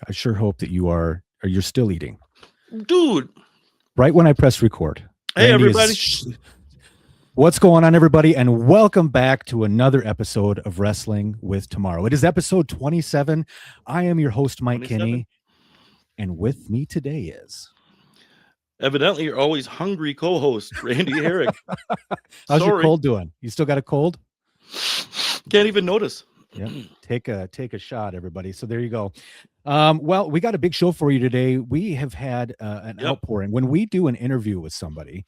I sure hope that you're still eating. Dude. Right when I press record. Hey, Randy everybody. What's going on, everybody? And welcome back to another episode of Wrestling with Tomorrow. It is episode 27. I am your host, Mike 27. Kinney. And with me today is... Evidently, you're always hungry co-host, Randy Herrick. How's your cold doing? You still got a cold? Can't even notice. Yep. Take a shot, everybody. So there you go. Well, we got a big show for you today. We have had an outpouring. When we do an interview with somebody,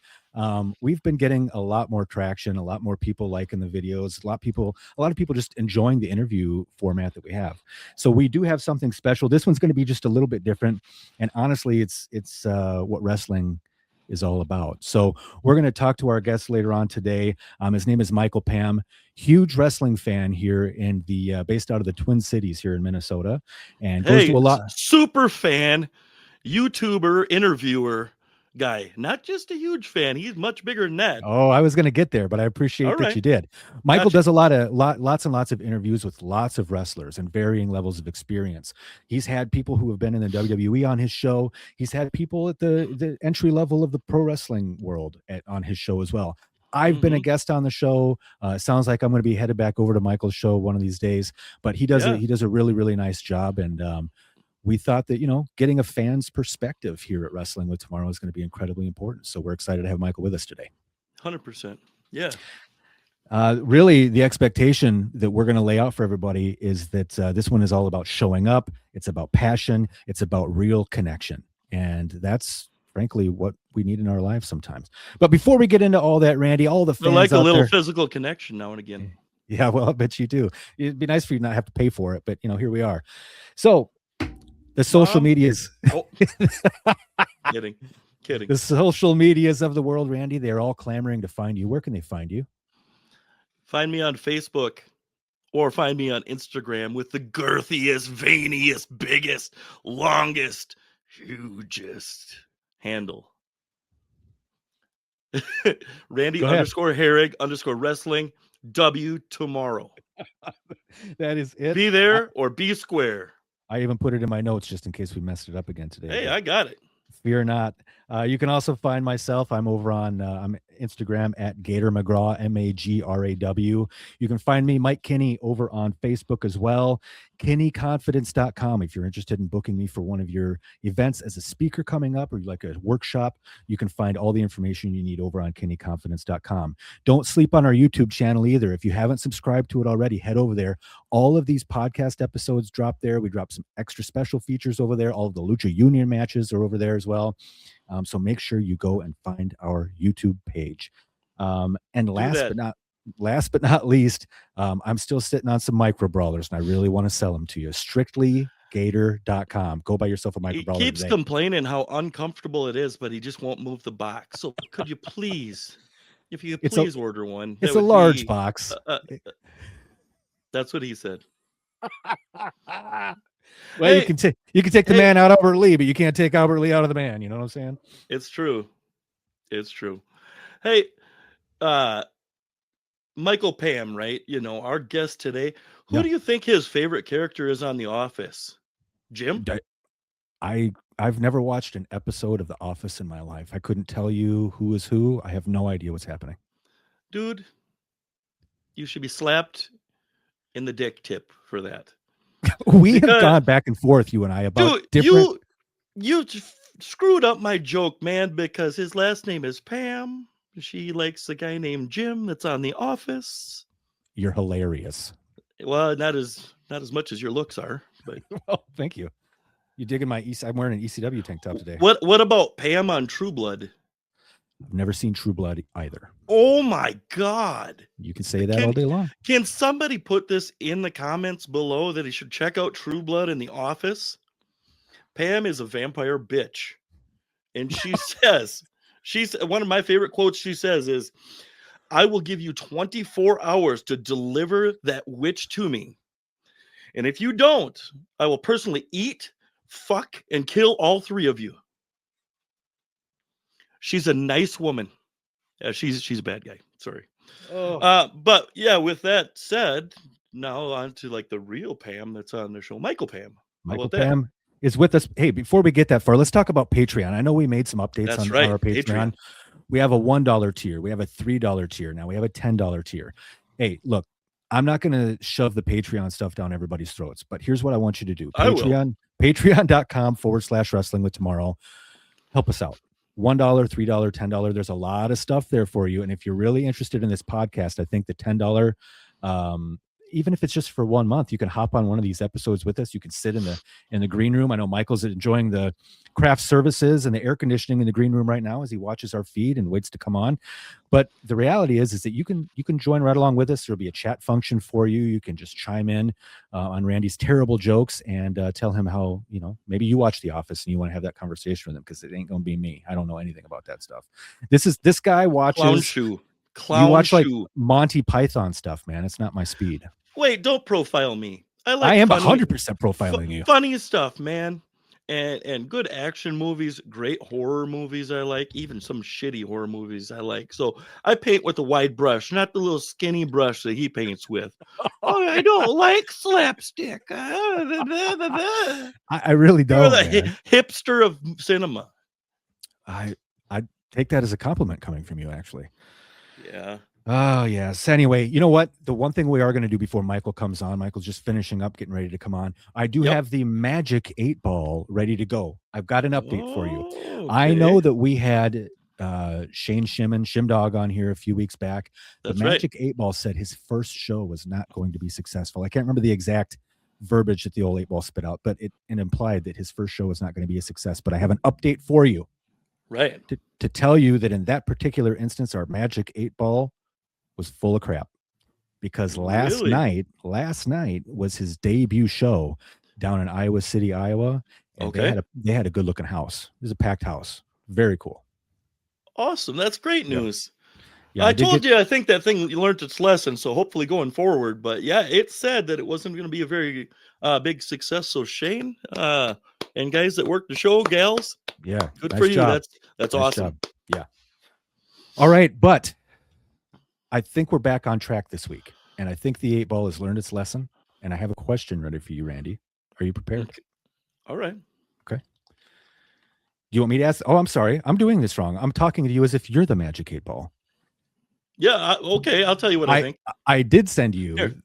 we've been getting a lot more traction, a lot more people liking the videos, a lot of people just enjoying the interview format that we have. So we do have something special. This one's going to be just a little bit different. And honestly, it's what wrestling is all about. So we're going to talk to our guest later on today. His name is Michael Pam, huge wrestling fan here in the based out of the Twin Cities here in Minnesota, and goes to a lot. Super fan, YouTuber, interviewer guy. Not just a huge fan. He's much bigger than that. Oh, I was going to get there, but I appreciate that you did. Michael does lots and lots of interviews with lots of wrestlers and varying levels of experience. He's had people who have been in the WWE on his show. He's had people at the entry level of the pro wrestling world on his show as well. I've been a guest on the show. Sounds like I'm going to be headed back over to Michael's show one of these days, but he does a really, really nice job. And we thought that, getting a fan's perspective here at Wrestling with Tomorrow is going to be incredibly important. So we're excited to have Michael with us today. 100%. Yeah. Really, the expectation that we're going to lay out for everybody is that this one is all about showing up. It's about passion. It's about real connection. And that's frankly what we need in our lives sometimes. But before we get into all that, Randy, all the fans like a little there, physical connection now and again. Yeah, well, I bet you do. It'd be nice for you not have to pay for it, but here we are. So the social medias. Kidding. The social medias of the world, Randy, they're all clamoring to find you. Where can they find you? Find me on Facebook or find me on Instagram with the girthiest, veiniest, biggest, longest, hugest handle. Randy _Herrig _wrestling W tomorrow. That is it. Be there or be square. I even put it in my notes just in case we messed it up again today. Hey, I got it. Fear not. You can also find myself. I'm over on I'm Instagram at Gator McGraw, MAGRAW. You can find me, Mike Kinney, over on Facebook as well. KinneyConfidence.com. If you're interested in booking me for one of your events as a speaker coming up or like a workshop, you can find all the information you need over on KinneyConfidence.com. Don't sleep on our YouTube channel either. If you haven't subscribed to it already, head over there. All of these podcast episodes drop there. We drop some extra special features over there. All of the Lucha Union matches are over there as well. So make sure you go and find our YouTube page. And last but not least, I'm still sitting on some micro brawlers and I really want to sell them to you. StrictlyGator.com. Go buy yourself a micro brawler. He keeps complaining how uncomfortable it is, but he just won't move the box. So could you please, order one? It's a large box. That's what he said. Well, you can take the man out Albert Lee, but you can't take Albert Lee out of the man. You know what I'm saying? It's true. Hey, Michael Pam, right? Our guest today. Who do you think his favorite character is on The Office? Jim? I've never watched an episode of The Office in my life. I couldn't tell you who is who. I have no idea what's happening. Dude, you should be slapped in the dick tip for that. Have gone back and forth, you and I, about different... You screwed up my joke, man, because his last name is Pam. She likes the guy named Jim that's on The Office. You're hilarious. Well, not as much as your looks are, but well, thank you. You digging my I'm wearing an ECW tank top today. What about Pam on True Blood? I've never seen True Blood either. Oh my God. You can say that all day long. Can somebody put this in the comments below that he should check out True Blood in The Office? Pam is a vampire bitch. And she says, one of my favorite quotes she says is, I will give you 24 hours to deliver that witch to me. And if you don't, I will personally eat, fuck, and kill all three of you. She's a nice woman. She's a bad guy. Sorry. Oh. But yeah, with that said, now on to like the real Pam that's on the show. Michael Pam. Michael Pam. is with us. Hey, before we get that far, let's talk about Patreon. I know we made some updates That's on right, our Patreon. Patreon. We have a $1 tier. We have a $3 tier. Now we have a $10 tier. Hey, look, I'm not going to shove the Patreon stuff down everybody's throats, but here's what I want you to do. I will. Patreon.com/wrestling with tomorrow. Help us out. $1, $3, $10. There's a lot of stuff there for you. And if you're really interested in this podcast, I think the $10, even if it's just for 1 month, you can hop on one of these episodes with us. You can sit in the green room. I know Michael's enjoying the craft services and the air conditioning in the green room right now as he watches our feed and waits to come on. But the reality is that you can join right along with us. There'll be a chat function for you. You can just chime in on Randy's terrible jokes and tell him how, maybe you watch The Office and you want to have that conversation with him, because it ain't gonna be me. I don't know anything about that stuff. This guy watches Clown shoe. You watch like Monty Python stuff, man. It's not my speed. Wait, don't profile me. I am 100% profiling you. Funny stuff, man. And good action movies, great horror movies I like, even some shitty horror movies I like. So I paint with a wide brush, not the little skinny brush that he paints with. Oh, I don't like slapstick. I really don't. The hipster of cinema. I take that as a compliment coming from you, actually. Yeah. Oh, yes. Anyway, you know what? The one thing we are going to do before Michael comes on, Michael's just finishing up, getting ready to come on. I do have the Magic 8 Ball ready to go. I've got an update for you. Okay. I know that we had Shane Shimdog on here a few weeks back. That's the Magic 8 Ball said his first show was not going to be successful. I can't remember the exact verbiage that the old 8 Ball spit out, but it implied that his first show was not going to be a success. But I have an update for you. Right. To tell you that in that particular instance, our Magic 8 Ball was full of crap, because last night was his debut show down in Iowa City, Iowa. And they had a good looking house. It was a packed house. Very cool. Awesome. That's great news. Yeah, I told you, I think that thing learned its lesson. So hopefully going forward, but yeah, it said that it wasn't going to be a very big success. So Shane and guys that work the show, gals. Yeah. Good for you. Job. That's nice awesome. Job. Yeah. All right. But I think we're back on track this week, and I think the 8 Ball has learned its lesson, and I have a question ready for you, Randy. Are you prepared? Okay. All right. Okay. Do you want me to ask? Oh, I'm sorry. I'm doing this wrong. I'm talking to you as if you're the Magic 8 Ball. Yeah. Okay. I'll tell you what I think. I did send you. Here.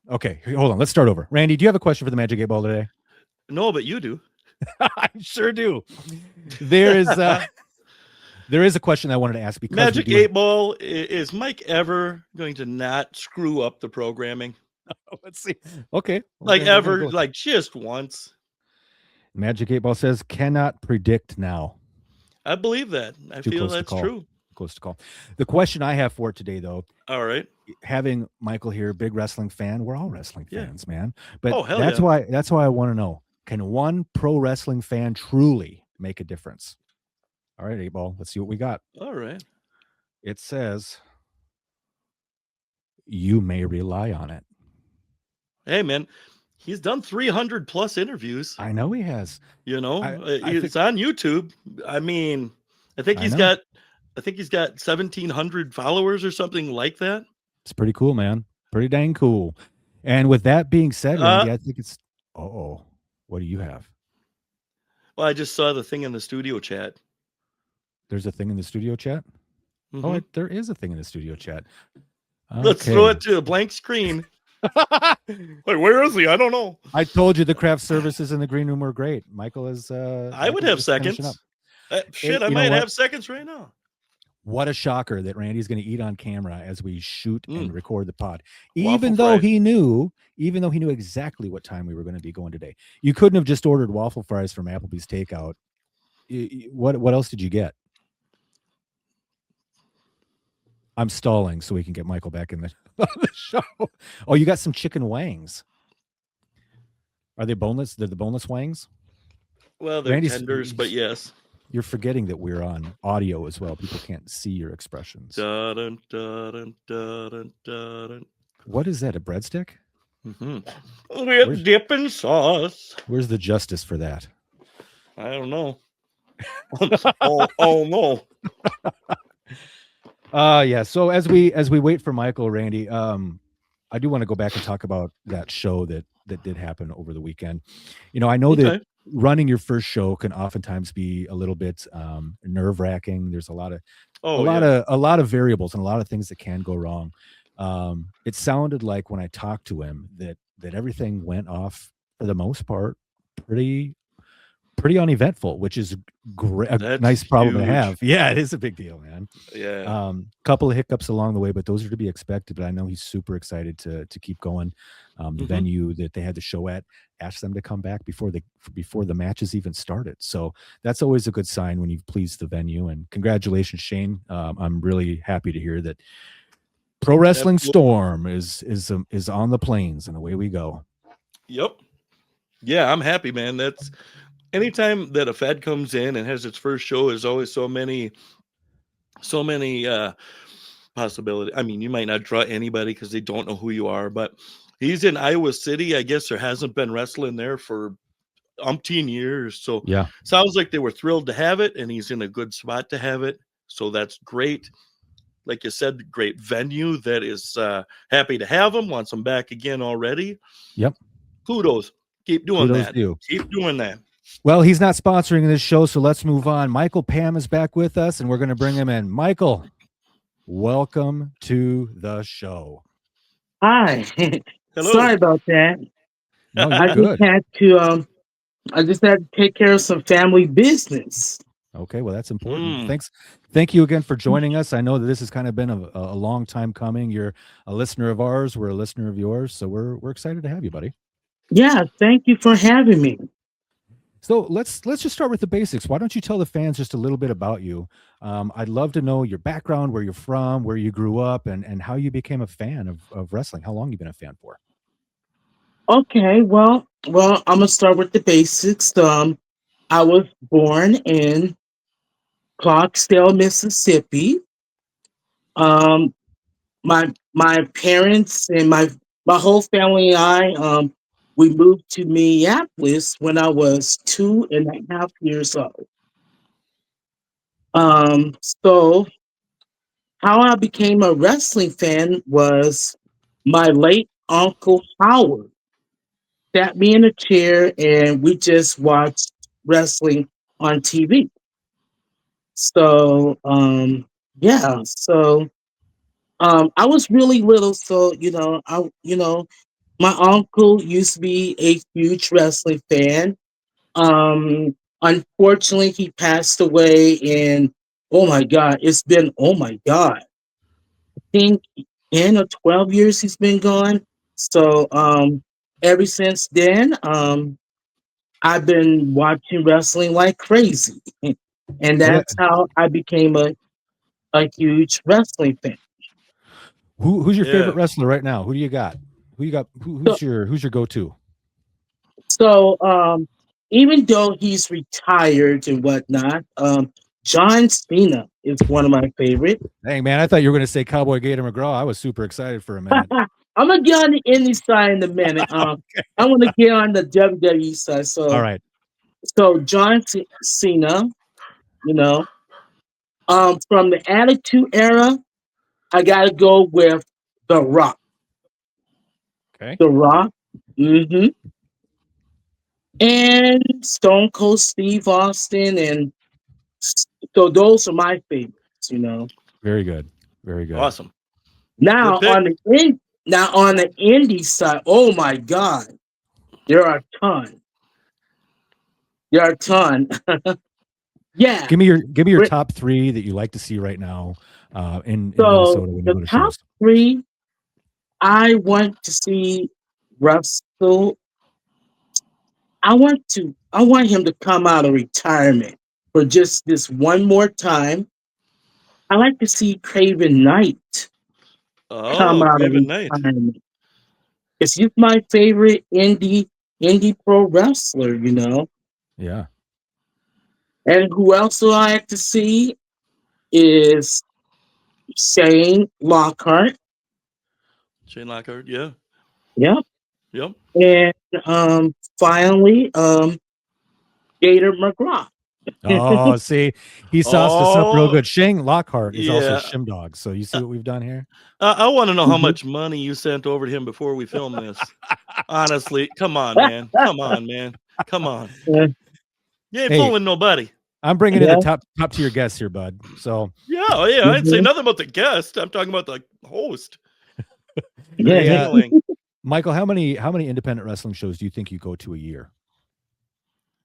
Okay. Hold on. Let's start over. Randy, do you have a question for the Magic 8 Ball today? No, but you do. I sure do. There is a question I wanted to ask, because Magic 8 Ball, is Mike ever going to not screw up the programming? Let's see. Okay. Like ever, like just once. Magic 8 Ball says cannot predict now. I believe that. I feel that's true. Close to call. The question I have for today, though. All right. Having Michael here, big wrestling fan. We're all wrestling fans, man. But that's why I want to know. Can one pro wrestling fan truly make a difference? All right, 8 Ball, let's see what we got. All right. It says you may rely on it. Hey, man, he's done 300 plus interviews. I know he has. It's on YouTube. I mean, I think he's got 1,700 followers or something like that. It's pretty cool, man. Pretty dang cool. And with that being said, Randy, I think it's. What do you have? Well, I just saw the thing in the studio chat. There's a thing in the studio chat? Mm-hmm. Oh, there is a thing in the studio chat. Okay. Let's throw it to a blank screen. Wait, where is he? I don't know. I told you the craft services in the green room were great. Michael is. I would have seconds. Shit, I might have seconds right now. What a shocker that Randy's going to eat on camera as we shoot and record the pod. Even though he knew exactly what time we were going to be going today. You couldn't have just ordered waffle fries from Applebee's takeout. What else did you get? I'm stalling so we can get Michael back in the show. Oh, you got some chicken wangs. Are they boneless? They're the boneless wangs? Well, they're tenders, but yes. You're forgetting that we're on audio as well. People can't see your expressions. Dun, dun, dun, dun. What is that, a breadstick? Mm-hmm. With dipping sauce. Where's the justice for that? I don't know. oh no. Yeah. So as we wait for Michael, Randy, I do want to go back and talk about that show that did happen over the weekend. I know that running your first show can oftentimes be a little bit nerve wracking. There's Oh yeah. a lot of variables and a lot of things that can go wrong. It sounded like when I talked to him that everything went off for the most part pretty uneventful, which is great, a That's nice problem to huge. have. Yeah, it is a big deal, man. Yeah. Couple of hiccups along the way, but those are to be expected. But I know he's super excited to keep going. The Hmm. venue that they had the show at asked them to come back before the matches even started. So that's always a good sign when you've pleased the venue. And congratulations, Shane. I'm really happy to hear that Pro Wrestling Absolutely. Storm is on the plains, and away we go. Yep. Yeah, I'm happy, man. That's anytime that a Fed comes in and has its first show, is always so many possibility. I mean, you might not draw anybody because they don't know who you are, but he's in Iowa City. I guess there hasn't been wrestling there for umpteen years. So Yeah. sounds like they were thrilled to have it, and he's in a good spot to have it. So that's great. Like you said, great venue that is happy to have him, wants him back again already. Yep. Kudos. Keep doing Kudos that. to you. Keep doing that. Well, he's not sponsoring this show, so let's move on. Michael Pam is back with us, and we're going to bring him in. Michael, welcome to the show. Hi. Hello. Sorry about that. No, you're I just good. had to take care of some family business. Okay, well, that's important. Mm. Thank you again for joining us. I know that this has kind of been a long time coming. You're a listener of ours. We're a listener of yours, so we're excited to have you, buddy. Yeah, thank you for having me. So let's just start with the basics. Why don't you tell the fans just a little bit about you? I'd love to know your background, where you're from, where you grew up, and how you became a fan of wrestling. How long you been a fan for? Okay, well, I'm gonna start with the basics. I was born in Clarksdale, Mississippi. Um, my parents and my whole family and I we moved to Minneapolis when I was 2.5 years old. So how I became a wrestling fan was my late uncle Howard sat me in a chair and we just watched wrestling on TV. So yeah, so I was really little, so my uncle used to be a huge wrestling fan. Unfortunately, he passed away, and oh my god, it's been oh my god, I think 10 or 12 years he's been gone. So ever since then, I've been watching wrestling like crazy, and Well, that's how I became a huge wrestling fan. who's your favorite Yeah. wrestler right now? Who do you got? Who you got? So Who's your go-to? so even though he's retired and whatnot, John Cena is one of my favorite. Dang, man, I thought you were going to say Cowboy Gator McGraw. I was super excited for a minute. I'm gonna get on the indie side in a minute. I'm gonna get on the WWE side. All So right. John Cena, you know, from the Attitude Era, I gotta go with The Rock. Okay. The Rock. hmm And Stone Cold Steve Austin, and so those are my favorites. Very good. Very good. Awesome. Now Good pick. on the indie side, oh my God, there are a ton. There are a ton. Yeah. Give me your Brit- top 3 that you like to see right now in So Minnesota when you the go to top shows. three, I want to see Russell. I want him to come out of retirement for just this one more time. I like to see Craven Knight come Oh, out of Craven Knight. retirement. Because he's my favorite indie pro wrestler. Yeah. And who else do I like to see is Shane Lockhart. Shane Lockhart. Yeah. Yep. Yep. And finally, Gator McGraw. Oh, see, he sauced us up real Oh, good. Shane Lockhart is also yeah. Shimdog. So you see what we've done here? I want to know how Mhm. much money you sent over to him before we film this. Honestly, come on, man. Come on, man. Come on. Yeah, You ain't Hey, fooling nobody. I'm bringing in the yeah, top tier guests here, bud. So, Yeah, oh yeah. I didn't say mhm, nothing about the guest. I'm talking about the host. You're hey, yeah. failing. Michael, how many independent wrestling shows do you think you go to a year?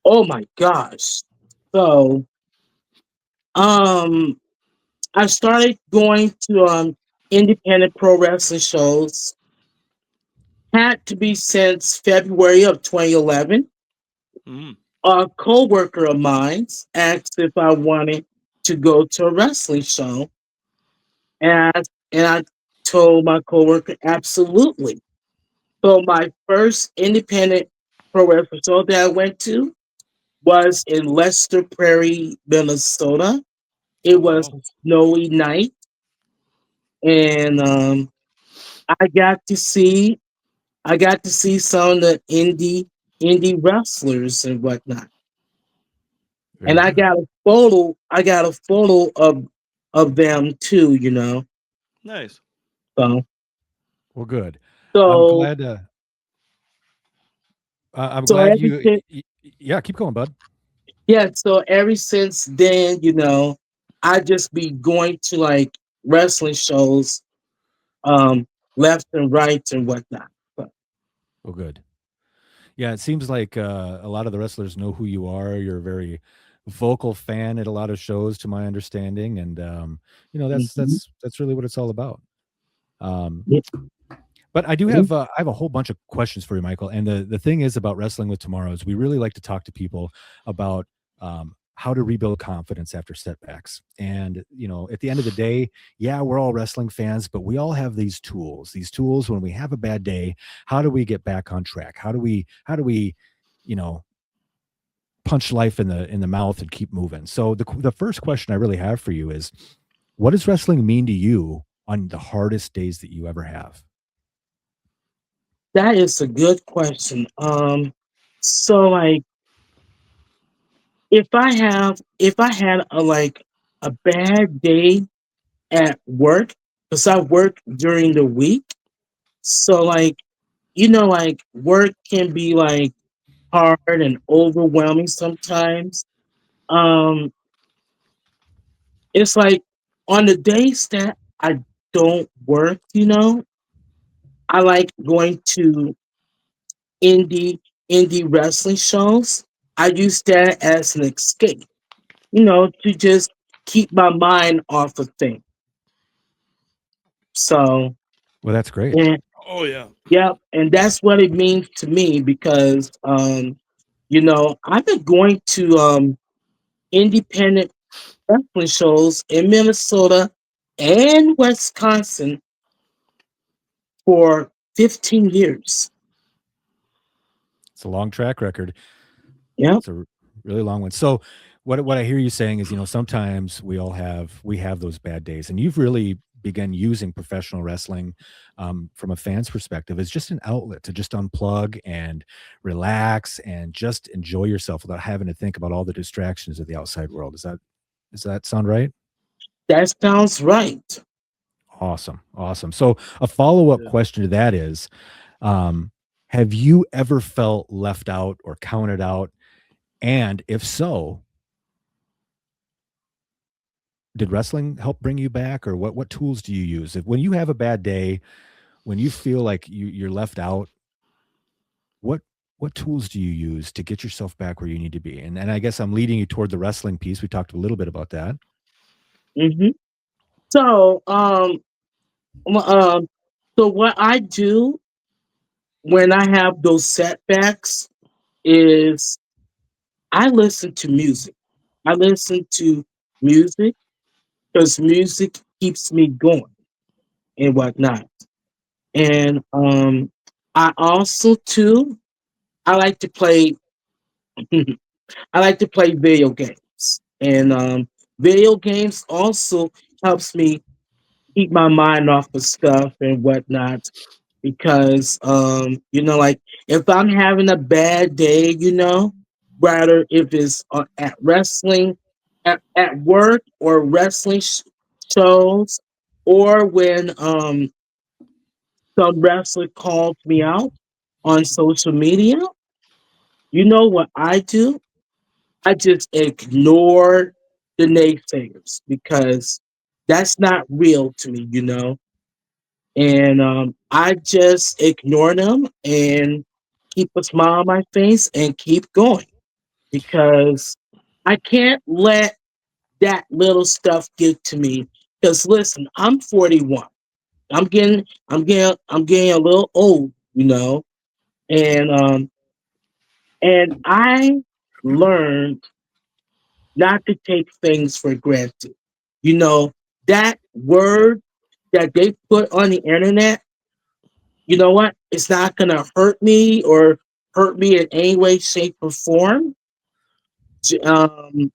Oh my gosh. So, um, I started going to independent pro wrestling shows. Had to be since February of 2011. Mm, A coworker of mine asked if I wanted to go to a wrestling show, and I told my coworker absolutely. So my first independent pro wrestling show that I went to was in Lester Prairie, Minnesota. oh It was wow. a snowy night, and I got to see I got to see some of the indie wrestlers and whatnot. And Very good. I got a photo of them too, you know. Nice. So Well, good. I'm so glad. I'm so glad ever you. since Yeah, keep going, bud. yeah, so ever since then, you know, I just be going to like wrestling shows, left and right and whatnot. So, Well, good. Yeah, it seems like a lot of the wrestlers know who you are. You're a very vocal fan at a lot of shows, to my understanding, and that's mhm. that's really what it's all about. Um, Yeah, but I do yeah. have I have a whole bunch of questions for you, Michael. And the thing is about wrestling with tomorrow is we really like to talk to people about how to rebuild confidence after setbacks. And at the end of the day, yeah, we're all wrestling fans, but we all have these tools. These tools when we have a bad day. How do we get back on track? How do we you know punch life in the mouth and keep moving? So the first question I really have for you is, what does wrestling mean to you on the hardest days that you ever have? That is a good question. So like if I had a like a bad day at work, because I work during the week, so like like work can be like hard and overwhelming sometimes. Um, it's like on the days that I don't work, I like going to indie indie wrestling shows. I use that as an escape, to just keep my mind off of things. So, Well, that's great. and Oh yeah. yeah, and that's what it means to me because I've been going to independent wrestling shows in Minnesota and Wisconsin for 15 years. It's a long track record. Yep. It's a really long one. So what I hear you saying is, sometimes we have those bad days, and you've really begun using professional wrestling from a fan's perspective as just an outlet to just unplug and relax and just enjoy yourself without having to think about all the distractions of the outside world. Does that sound right? That sounds right. Awesome. Awesome. So a follow-up Yeah. question to that is, um, have you ever felt left out or counted out? And if so, did wrestling help bring you back, or what tools do you use? If when you have a bad day, when you feel like you're left out, what what tools do you use to get yourself back where you need to be? And I guess I'm leading you toward the wrestling piece. We talked a little bit about that. hmm So, um, um, so what I do when I have those setbacks is I listen to music. I listen to music because music keeps me going and whatnot. And I also too I like to play I like to play video games. And video games also helps me keep my mind off of stuff and whatnot. Because like if I'm having a bad day, rather if it's at wrestling, at work or wrestling shows, or when some wrestler calls me out on social media, You know what I do? I just ignore the naysayers because that's not real to me, you know? And I just ignore them and keep a smile on my face and keep going because I can't let that little stuff get to me. Because listen, I'm 41. I'm getting a little old, you know, and I learned not to take things for granted. You know, that word that they put on the internet, you know what? It's not gonna hurt me or hurt me in any way, shape, or form. Um,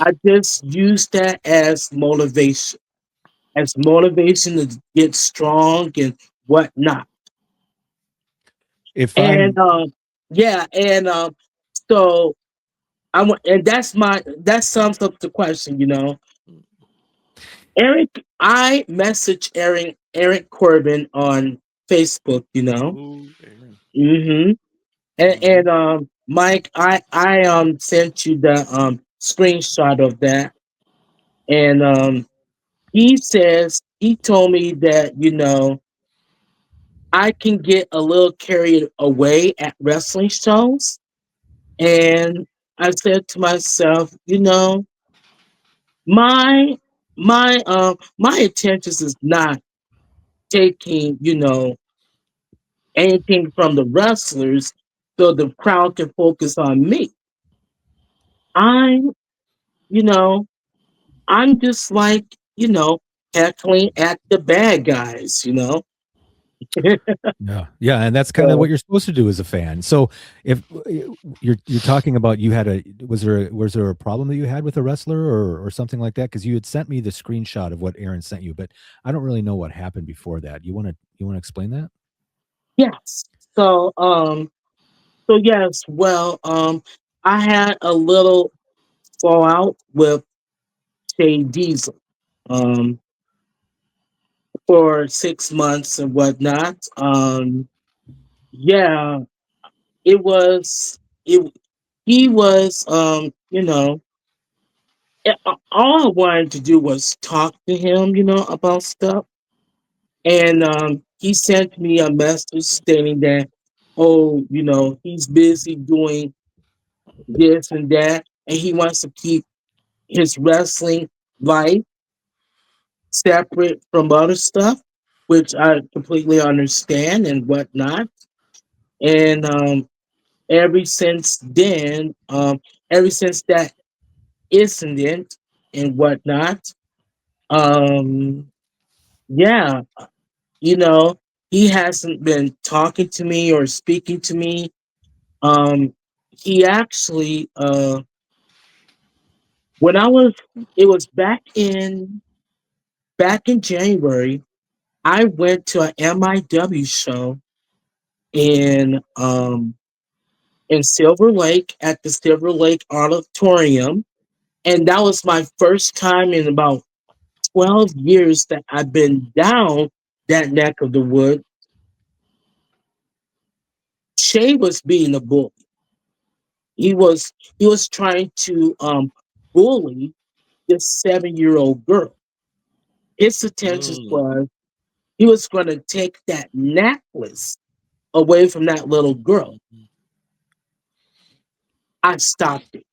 I just use that as motivation to get strong and whatnot. If And I'm yeah, and so and that sums up the question. You know, Eric, I messaged Eric Corbin on Facebook. You know, Ooh, Aaron. hmm Hmm. and Mike, I sent you the screenshot of that, and he told me that I can get a little carried away at wrestling shows. And I said to myself, my my intentions is not taking, anything from the wrestlers so the crowd can focus on me. I'm, you know, I'm just like, heckling at the bad guys. Yeah, yeah, and that's kind of So what you're supposed to do as a fan. So, if you're talking about you had a was there a problem that you had with a wrestler or something like that? Because you had sent me the screenshot of what Aaron sent you, but I don't really know what happened before that. You want to explain that? yes. So yes, well, I had a little fallout with Shane Diesel um, for 6 months and whatnot. Yeah, it was it. He was, all I wanted to do was talk to him, about stuff. And he sent me a message stating that, oh, he's busy doing this and that, and he wants to keep his wrestling life separate from other stuff, which I completely understand and whatnot. And ever since then, ever since that incident and whatnot, um, yeah, you know, he hasn't been talking to me or speaking to me. Um, he actually, when I was, it was back in January. I went to an MIW show in Silver Lake at the Silver Lake Auditorium, and that was my first time in about 12 years that I've been down that neck of the wood. Shay was being a bully. He was trying to bully this 7-year-old girl. His intentions Mm. was he was going to take that necklace away from that little girl. Mhm. I stopped it.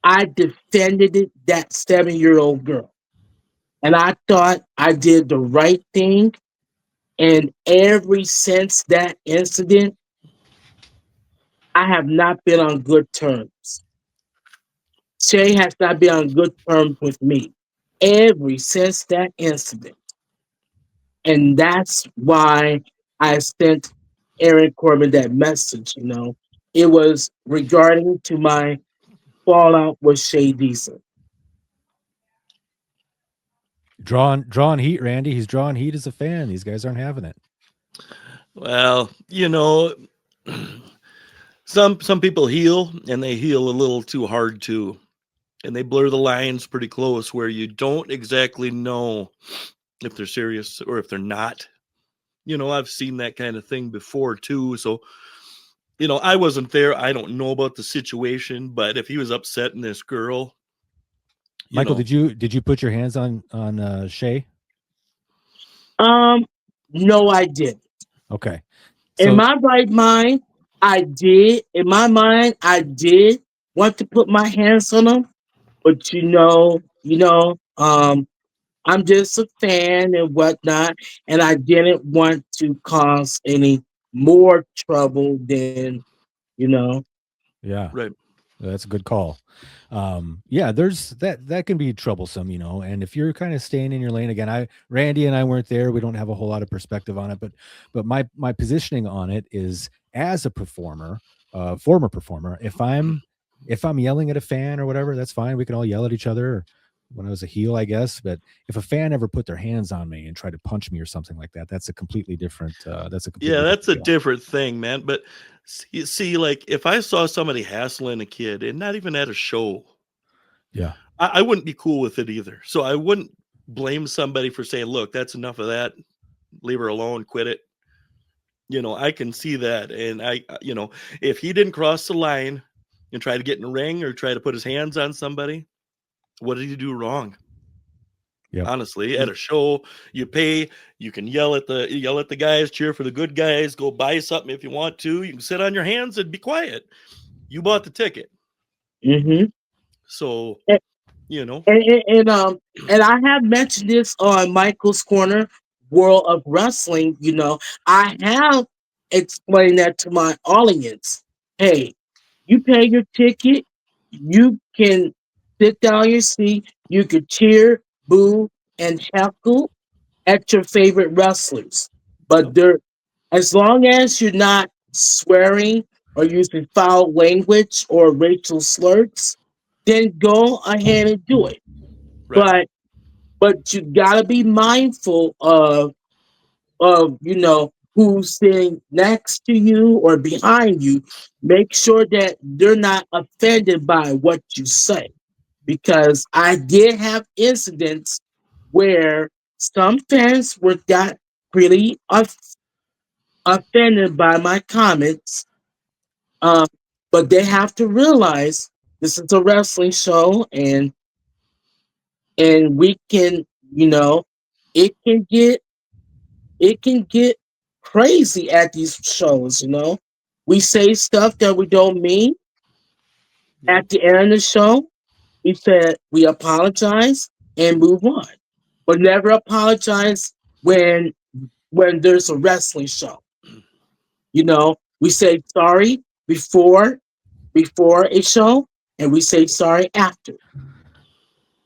I defended that 7-year-old girl. And I thought I did the right thing. And ever since that incident, I have not been on good terms. Shay has not been on good terms with me ever since that incident. And that's why I sent Eric Corbin that message. It was regarding to my fallout with Shay Diesel. Drawing heat, Randy. He's drawing heat as a fan. These guys aren't having it. Well, some people heal and they heal a little too hard too. And they blur the lines pretty close where you don't exactly know if they're serious or if they're not. I've seen that kind of thing before too. So I wasn't there. I don't know about the situation, but if he was upsetting this girl, you Michael, know, did you put your hands on Shay? Um, no, I didn't. Okay. In So my right mind, I did. In my mind, I did want to put my hands on him, but I'm just a fan and whatnot, and I didn't want to cause any more trouble than you know. yeah, right? that's a good call. Yeah, there's that can be troublesome, and if you're kind of staying in your lane again, Randy and I weren't there. We don't have a whole lot of perspective on it, but my positioning on it is as a performer, former performer, if I'm yelling at a fan or whatever, that's fine. We can all yell at each other when I was a heel, I guess. But if a fan ever put their hands on me and tried to punch me or something like that, that's a Yeah, completely that's different a deal. different thing, man. But see, like if I saw somebody hassling a kid and not even at a show, Yeah. I wouldn't be cool with it either. So I wouldn't blame somebody for saying, "Look, that's enough of that. Leave her alone. Quit it." I can see that, and if he didn't cross the line and try to get in a ring or try to put his hands on somebody, what did he do wrong? Yep. Honestly, at a show, you pay, you can yell at the guys, cheer for the good guys, go buy something if you want to. You can sit on your hands and be quiet. You bought the ticket. hmm So, And, you know, and I have mentioned this on Michael's Corner, World of Wrestling. I have explained that to my audience. Hey, you pay your ticket, you can sit down your seat, you can cheer, boo, and heckle at your favorite wrestlers. yep, But as long as you're not swearing or using foul language or racial slurs, then go ahead and do it. right. But you gotta be mindful of who's sitting next to you or behind you. Make sure that they're not offended by what you say, because I did have incidents where some fans were got pretty offended by my comments. Um, but they have to realize this is a wrestling show, and we can, you know, it can get it can get crazy at these shows. We say stuff that we don't mean. Yep. At the end of the show, we said we apologize and move on, but never apologize when there's a wrestling show. We say sorry before a show, and we say sorry after.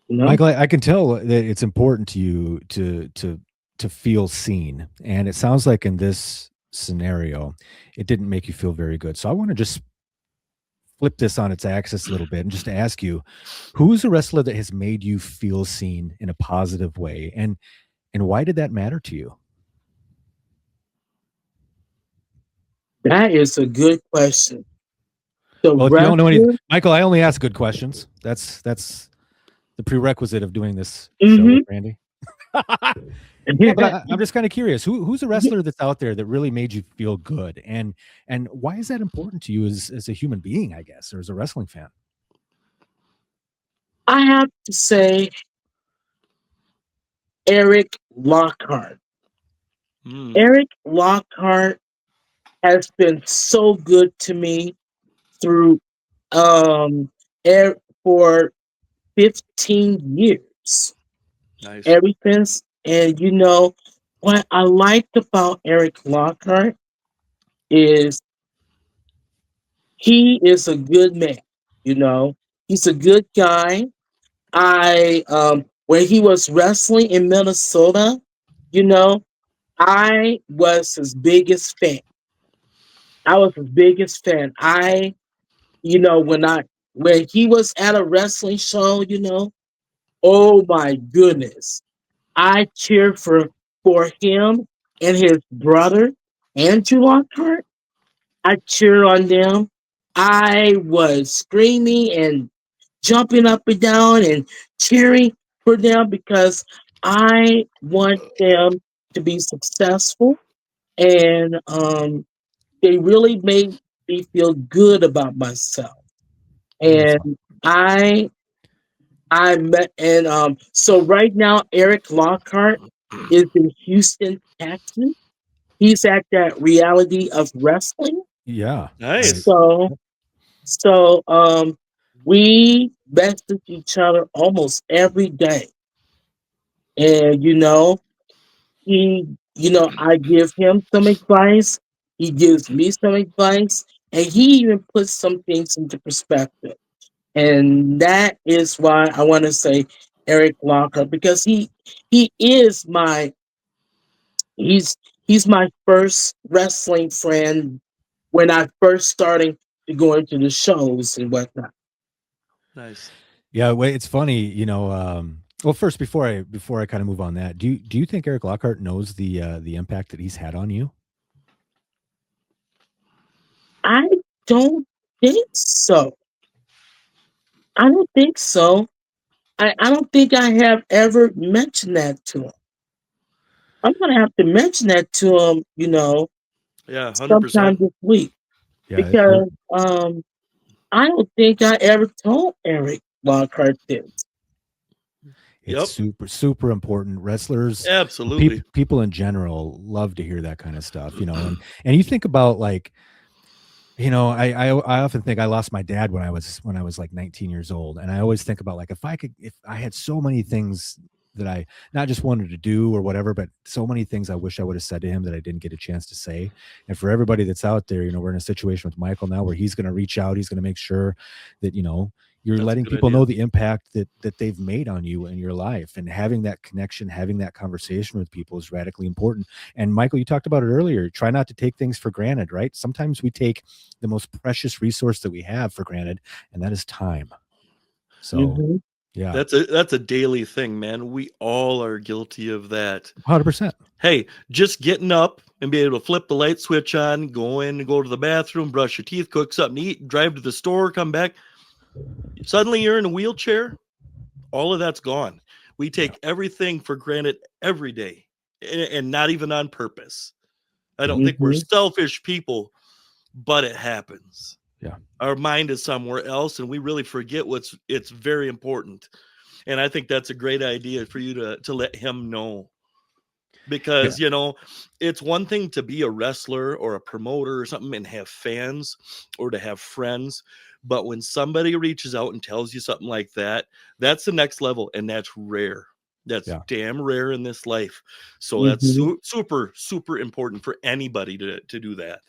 You know, Michael, I can tell that it's important to you to feel seen, and it sounds like in this scenario, it didn't make you feel very good. So I want to just flip this on its axis a little bit and just ask you, who's a wrestler that has made you feel seen in a positive way, and why did that matter to you? that is a good question. The Well, if you don't know any, wrestler, Michael, I only ask good questions. That's the prerequisite of doing this show with hmm Randy. Yeah, but I'm just kind of curious. Who's a wrestler that's out there that really made you feel good, and why is that important to you as a human being, I guess, or as a wrestling fan? I have to say Eric Lockhart. Mm, Eric Lockhart has been so good to me through um for 15 years. nice. Ever since, and what I liked about Eric Lockhart is he is a good man. You know, he's a good guy. I When he was wrestling in Minnesota, you know, I was his biggest fan. I was his biggest fan. When he was at a wrestling show, oh my goodness, I cheered for him and his brother Andrew Lockhart. I cheered on them. I was screaming and jumping up and down and cheering for them because I want them to be successful. And they really made me feel good about myself. That's fun. And I I met and so right now Eric Lockhart is in Houston, Texas. He's at that reality of wrestling. Yeah. I Nice. So we message each other almost every day. And I give him some advice, he gives me some advice, and he even puts some things into perspective. And that is why I want to say Eric Lockhart, because he is my he's he's my first wrestling friend when I first started to go into the shows and whatnot. Nice. Yeah, wait, it's funny, well, first before I kind of move on that, do you think Eric Lockhart knows the impact that he's had on you? I don't think so. I don't think so. I don't think I have ever mentioned that to him. I'm gonna have to mention that to him, Yeah, 100%. sometime this week Yeah, because I don't think I ever told Eric Lockhart this. it's Yep. super super important. Wrestlers, Absolutely. people in general love to hear that kind of stuff, and you think about like I often think I lost my dad when I was like 19 years old, and I always think about like if I had so many things that I not just wanted to do or whatever, but so many things I wish I would have said to him that I didn't get a chance to say. And for everybody that's out there, we're in a situation with Michael now where he's going to reach out, he's going to make sure that you're That's a letting good people idea. know the impact that they've made on you in your life, and having that connection, having that conversation with people is radically important. And Michael, you talked about it earlier. Try not to take things for granted, right? Sometimes we take the most precious resource that we have for granted, and that is time. So, Hmm. yeah, That's a daily thing, man. We all are guilty of that. 100%. Hey, just getting up and be able to flip the light switch on, go to the bathroom, brush your teeth, cook something to eat, drive to the store, come back. Suddenly you're in a wheelchair. All of that's gone. We Yeah. take everything for granted every day and not even on purpose. I don't think we're Hmm. selfish people, but it happens. Yeah. Our mind is somewhere else and we really forget it's very important. And I think that's a great idea for you to let him know Yeah. because it's one thing to be a wrestler or a promoter or something and have fans or to have friends, but when somebody reaches out and tells you something like that, that's the next level and that's rare. That's Yeah. damn rare in this life. So that's Hmm. super super important for anybody to do that.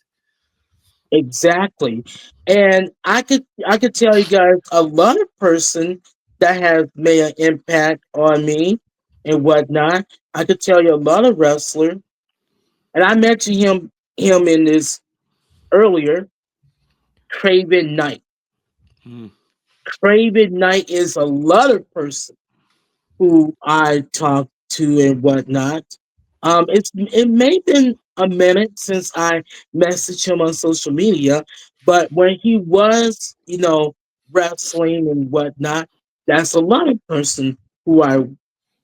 Exactly. And I could tell you guys a lot of person that has made an impact on me and whatnot. I could tell you a lot of wrestler, and I mentioned him in this earlier. Craven Knight. Mm. Craven Knight is a lot of person who I talk to and whatnot. It may have been a minute since I messaged him on social media, but when he was, wrestling and whatnot, that's a lot of person who I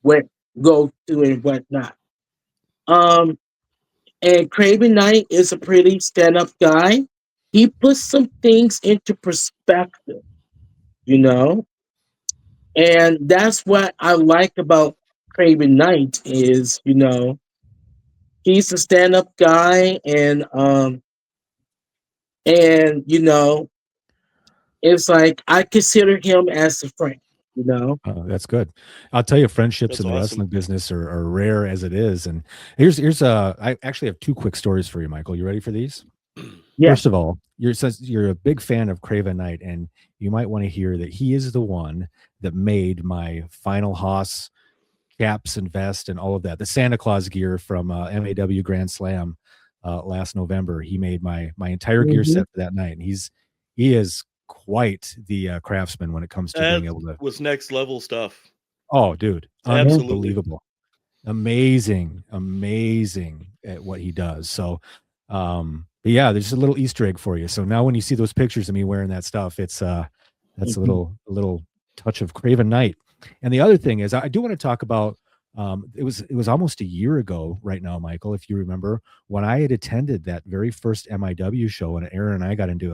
went go to and whatnot. Um, and Craven Knight is a pretty stand up guy. He puts some things into perspective, you know, and that's what I like about Craven Knight is, he's a stand-up guy, and it's like I consider him as a friend, you know. That's good. I'll tell you, friendships That's in the awesome. wrestling business are rare as it is. And I actually have two quick stories for you, Michael. You ready for these? Yeah. First of all, since you're a big fan of Craven Knight, and you might want to hear that he is the one that made my final Haas caps and vest and all of that. The Santa Claus gear from MAW Grand Slam last November. He made my entire gear Hmm. set for that night, and he is quite the craftsman when it comes to being That able to. was next level stuff. Oh, dude, Yeah. Absolutely. unbelievable, amazing at what he does. So, but yeah, there's a little Easter egg for you. So now when you see those pictures of me wearing that stuff, it's that's a Hmm. little touch of Craven Knight. And the other thing is, I do want to talk about It was almost a year ago right now, Michael, if you remember, when I had attended that very first MIW show and Aaron and I got into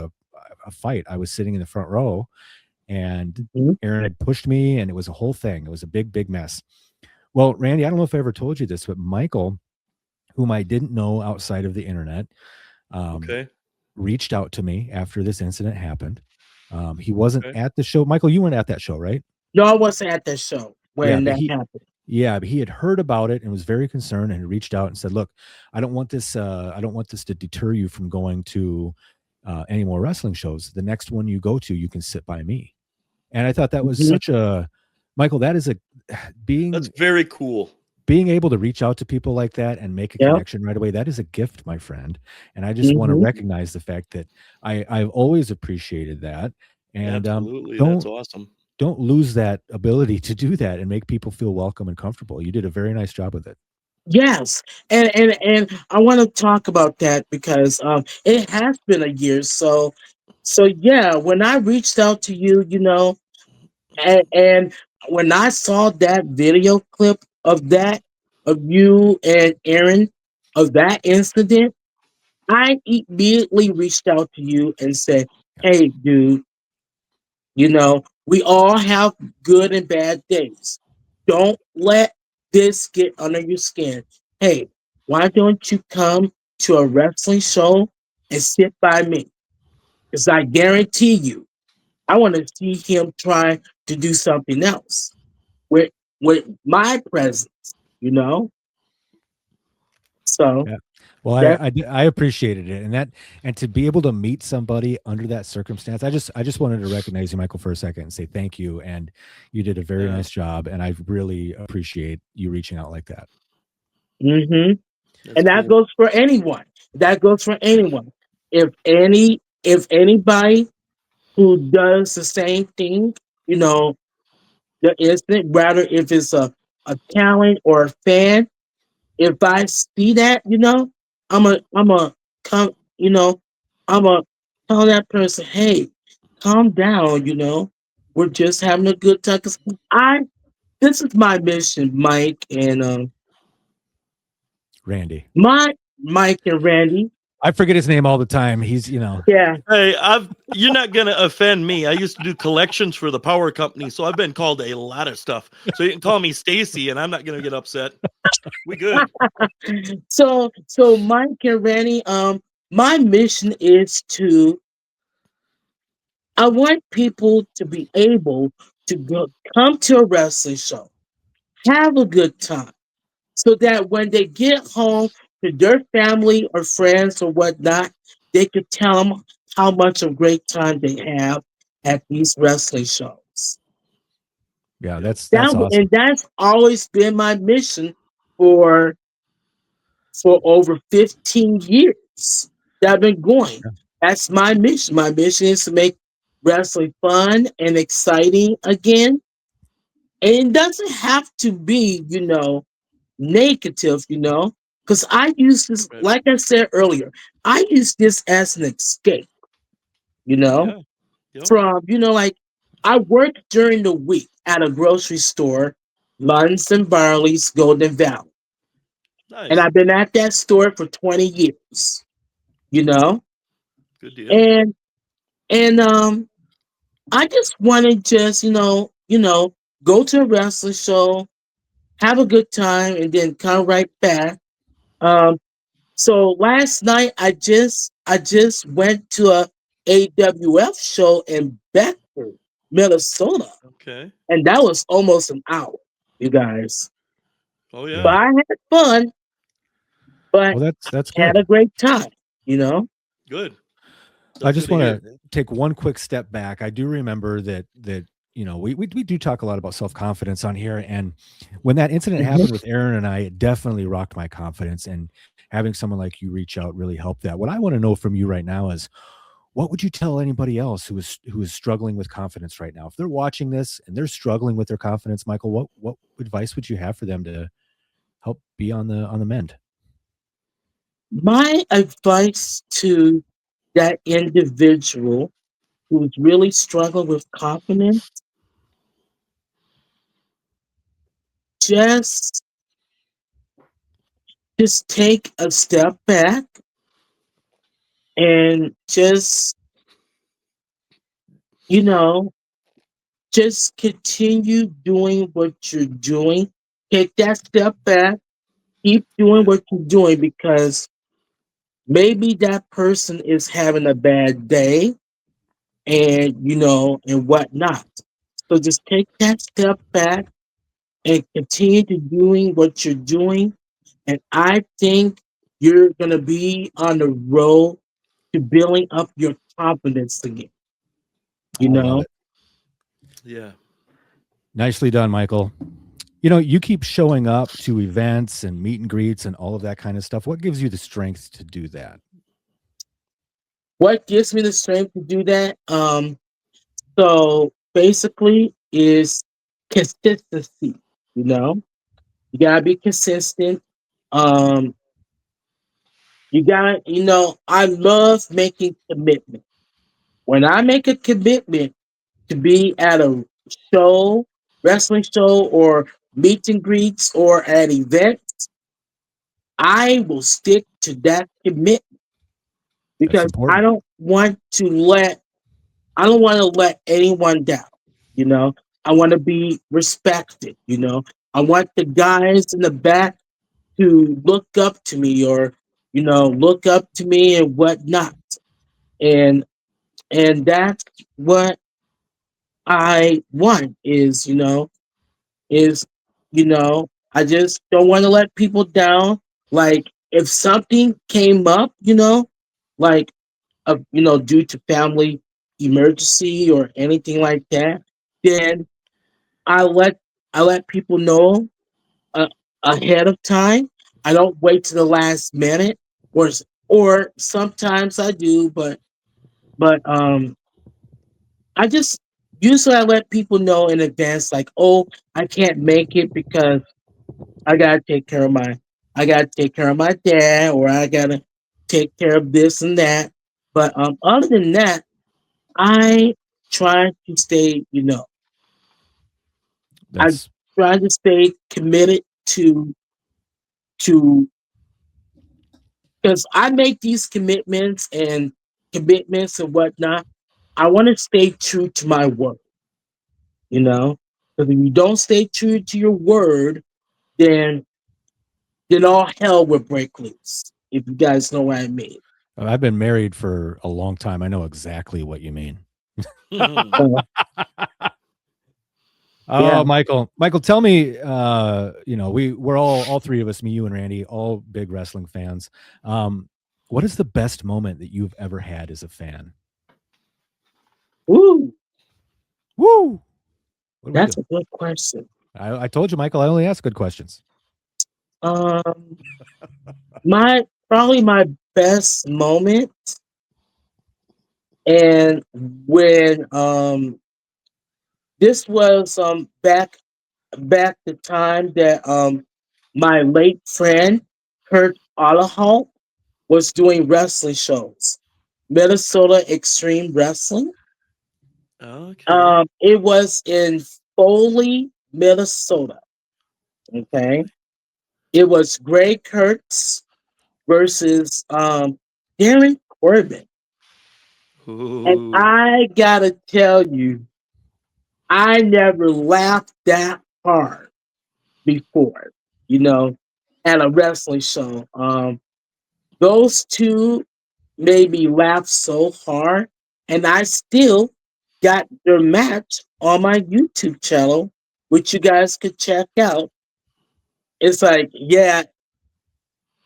a fight. I was sitting in the front row and Mhm. Aaron had pushed me and it was a whole thing. It was a big, big mess. Well, Randy, I don't know if I ever told you this, but Michael, whom I didn't know outside of the internet, um, Okay. reached out to me after this incident happened. He wasn't Okay. at the show. Michael, you weren't at that show, right? No, I wasn't at that show Yeah, when but that he happened. yeah, but he had heard about it and was very concerned and reached out and said, "Look, I don't want this to deter you from going to any more wrestling shows. The next one you go to, you can sit by me." And I thought that was Mhm. such a Michael, that is a That's being very cool. being able to reach out to people like that and make a Yep. connection right away, that is a gift, my friend. And I just want to Mhm. recognize the fact that I've always appreciated that. And Absolutely. That's don't awesome. don't lose that ability to do that and make people feel welcome and comfortable. You did a very nice job with it. Yes, and I want to talk about that because it has been a year. So yeah, when I reached out to you, and when I saw that video clip of you and Aaron of that incident, I immediately reached out to you and said, Yeah. "Hey, dude, we all have good and bad days. Don't let this get under your skin. Hey, why don't you come to a wrestling show and sit by me? Because I guarantee you, I want to see him try to do something else with my presence, you know? So Yeah. Well, that I appreciated it, and to be able to meet somebody under that circumstance, I just wanted to recognize you, Michael, for a second and say thank you, and you did a very Yeah. nice job, and I really appreciate you reaching out like that. hmm That's and that cool. goes for anyone. That goes for anyone. If anybody who does the same thing, you know, the instant, rather if it's a talent or a fan, if I see that, I'm a come, I'm a tell that person, hey, calm down, we're just having a good time. 'Cause this is my mission, Mike, and Randy, Mike and Randy. I forget his name all the time. He's Yeah. Hey, you're not gonna offend me. I used to do collections for the power company, so I've been called a lot of stuff. So you can call me Stacy, and I'm not gonna get upset. We good. So Mike and Randy, my mission is to I want people to be able to come to a wrestling show, have a good time, so that when they get home to their family or friends or whatnot, they could tell them how much of a great time they have at these wrestling shows. yeah, Yep. that's awesome. And that's always been my mission for over 15 years that I've been going. Yeah. That's my mission. My mission is to make wrestling fun and exciting again. And it doesn't have to be, negative, because I use this, Right. like I said earlier, I use this as an escape, you know, Yeah. Yep. from, like I work during the week at a grocery store, Lunds and Barley's Golden Valley. And Nice. I've been at that store for 20 years, you know, Good deal. and and I just want to just go to a wrestling show, have a good time, and then come right back. Um, so last night I just went to a AWF show in Bedford, Minnesota, Okay. and that was almost an hour, you guys. Oh But yeah. Yeah. I had fun, but Well, that's had a good. great time, you know. Good. I That's good just to hear. want to take one quick step back. I do remember that we do talk a lot about self confidence on here, and when that incident Mhm. happened with Aaron and I, it definitely rocked my confidence. And having someone like you reach out really helped that. What I want to know from you right now is, what would you tell anybody else who is struggling with confidence right now? If they're watching this and they're struggling with their confidence, Michael, what advice would you have for them to help be on the mend? My advice to that individual who's really struggling with confidence, just just take a step back and just, you know, just continue doing what you're doing. Take that step back, keep doing Yeah. what you're doing because maybe that person is having a bad day and, and whatnot. So just take that step back and continue to doing what you're doing. And I think you're going to be on the road to building up your confidence again, you I love know? it. Yeah. Nicely done, Michael. You keep showing up to events and meet and greets and all of that kind of stuff. What gives you the strength to do that? What gives me the strength to do that? So basically is consistency, you know? You gotta be consistent. Um, you gotta, I love making commitment. When I make a commitment to be at a show, wrestling show, or meet and greets, or at events, I will stick to that commitment That's because important. I don't want to let anyone down. You know, I want to be respected. I want the guys in the back to look up to me or, look up to me and whatnot. And that's what I want is, I just don't want to let people down. Like if something came up, like due to family emergency or anything like that, then I let I let people know uh, ahead of time. I don't wait to the last minute, or sometimes I do, but I just usually I let people know in advance, like, oh, I can't make it because I gotta take care of my dad, or I gotta take care of this and that. But other than that, I try to stay, I That's try to stay committed to because I make these commitments and whatnot. I want to stay true to my word, you know. Because if you don't stay true to your word, then all hell will break loose. If you guys know what I mean. I've been married for a long time. I know exactly what you mean. Uh, yeah. Oh, Michael, tell me, we're all three of us, me, you, and Randy, all big wrestling fans. What is the best moment that you've ever had as a fan? Woo. Woo! What do we That's do? a good question. I told you, Michael, I only ask good questions. Um, my probably my best moment, and when this was back the time that my late friend Kurt Allahalt was doing wrestling shows, Minnesota Extreme Wrestling. Okay. It was in Foley, Minnesota. Okay, it was Greg Kurtz versus Darren Corbin, and Ooh. I gotta tell you, I never laughed that hard before. You know, at a wrestling show. Those two made me laugh so hard, and I still got their match on my YouTube channel, which you guys could check out. It's like, yeah,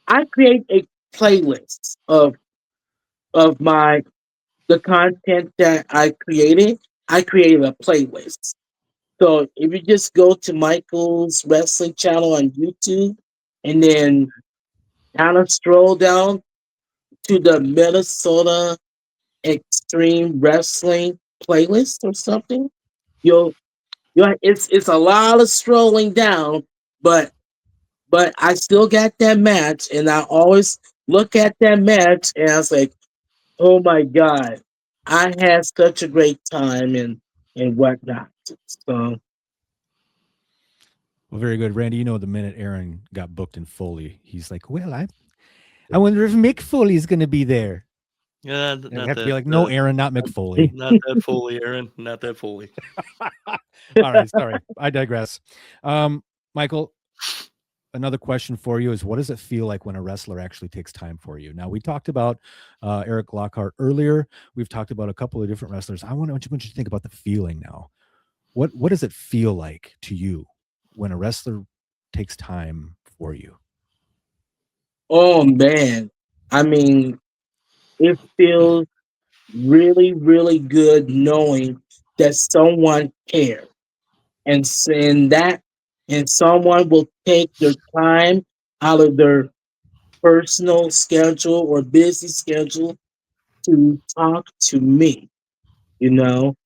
I create a playlist of my the content that I created. I created a playlist. So if you just go to Michael's wrestling channel on YouTube and then kind of stroll down to the Minnesota Extreme Wrestling playlist or something, it's a lot of strolling down, but I still got that match, and I always look at that match and I was like, oh my god, I had such a great time and whatnot. So Well, very good, Randy. You know, the minute Aaron got booked in Foley, he's like, "Well, I wonder if Mick Foley's going to be there." Yeah, And we not have to be that, like, "No, Aaron, not Mick Foley." not that Foley, Aaron, not that Foley. All right, sorry, I digress. Michael, another question for you is, what does it feel like when a wrestler actually takes time for you? Now, we talked about Eric Lockhart earlier. We've talked about a couple of different wrestlers. I want you to think about the feeling now. What does it feel like to you when a wrestler takes time for you? Oh man, I mean, it feels really, really good knowing that someone cares and saying that, and someone will take their time out of their personal schedule or busy schedule to talk to me, you know,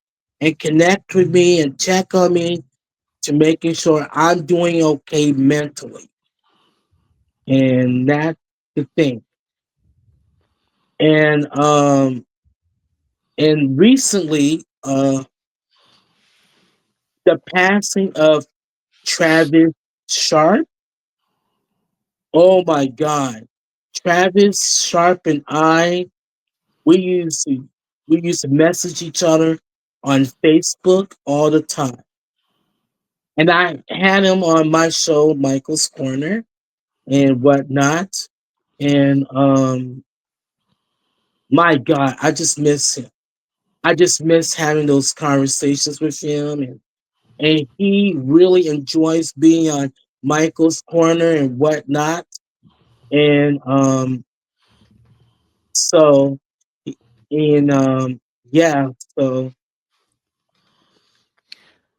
and connect with me and check on me to making sure I'm doing okay mentally. And that's the thing. And recently, the passing of Travis Sharp. Oh my God, Travis Sharp and I, we used to we used to message each other on Facebook all the time, and I had him on my show, Michael's Corner, and whatnot. And my God, I just miss him. I just miss having those conversations with him, and he really enjoys being on Michael's Corner and whatnot. And so and yeah, so